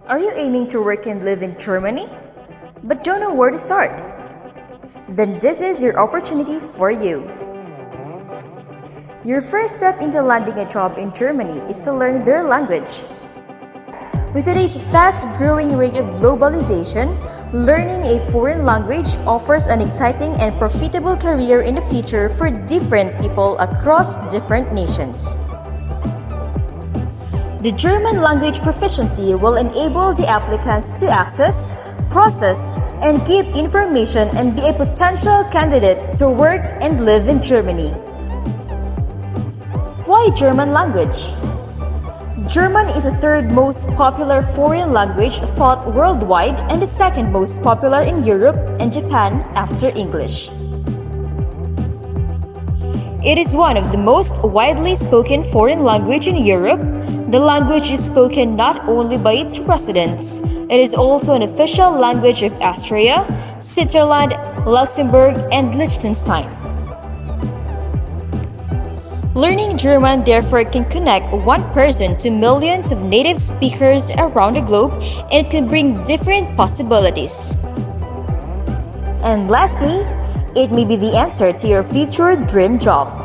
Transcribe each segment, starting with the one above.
Are you aiming to work and live in Germany, but don't know where to start? Then this is your opportunity for you. Your first step into landing a job in Germany is to learn their language. With today's fast-growing rate of globalization, learning a foreign language offers an exciting and profitable career in the future for different people across different nations. The German language proficiency will enable the applicants to access, process, and keep information and be a potential candidate to work and live in Germany. Why German language? German is the third most popular foreign language taught worldwide and the second most popular in Europe and Japan after English. It is one of the most widely spoken foreign language in Europe. The language is spoken not only by its residents, it is also an official language of Austria, Switzerland, Luxembourg, and Liechtenstein. Learning German therefore can connect one person to millions of native speakers around the globe, and it can bring different possibilities. And lastly, it may be the answer to your future dream job.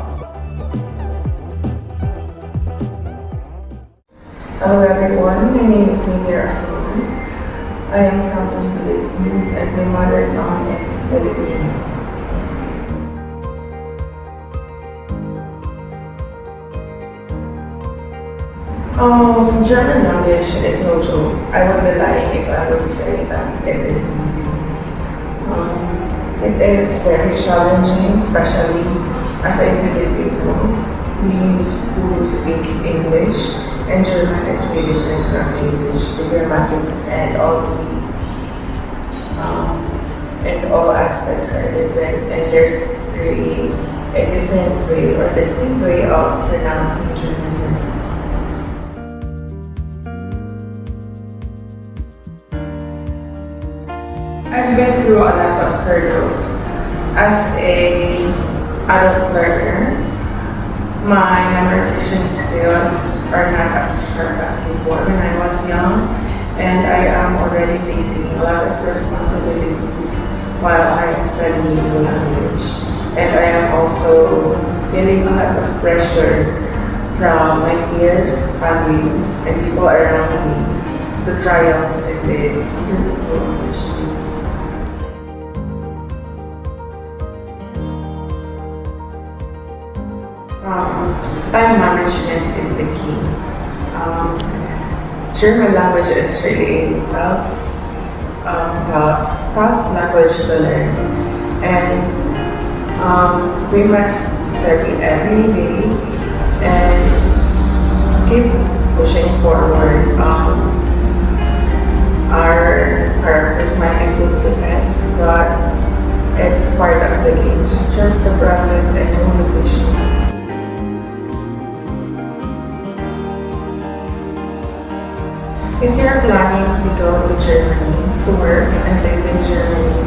Hello everyone, my name is Naga. I am from the Philippines and my mother tongue is Filipino. German language is no joke. I would be lying if I would say that it is easy. It is very challenging, especially as a Filipino. We used to speak English, and German is really different from English. The grammatics and all aspects are different, and there's really a different way or distinct way of pronouncing German words. I've been through a lot of hurdles. As an adult learner, my memorization skills are not as sharp as before when I was young, and I am already facing a lot of responsibilities while I am studying the language. And I am also feeling a lot of pressure from my peers, family, and people around me to triumph in this beautiful language. Time management is the key. German language is really a tough language to learn, and we must study every day and keep pushing forward. Our characters might improve the best, but it's part of the game. Just trust the process and motivation. If you're planning to go to Germany to work and live in Germany,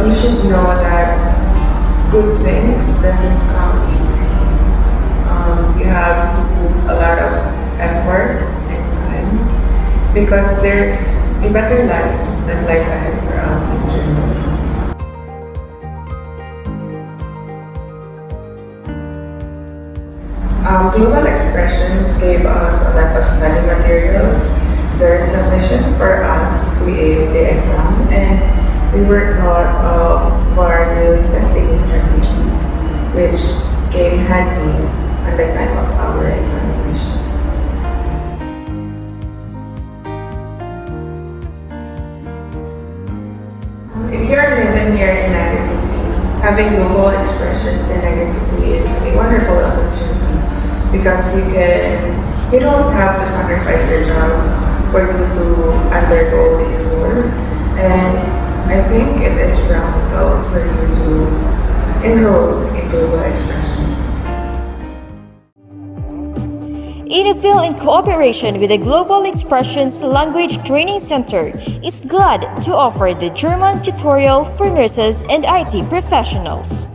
you should know that good things doesn't come easy. You have to put a lot of effort and time because there's a better life that lies ahead for us in Germany. Global Expressions gave us a lot of study materials, very sufficient for us to ace the exam, and we were taught of various testing strategies, which came handy at the time of our examination. If you're living here in Naga City, having global expressions in Naga City is a wonderful opportunity because you don't have to sacrifice your job for you to undergo these courses, and I think it is practical for you to enroll in global expressions. Innovphil, in cooperation with the Global Expressions Language Training Center, is glad to offer the German tutorial for nurses and IT professionals.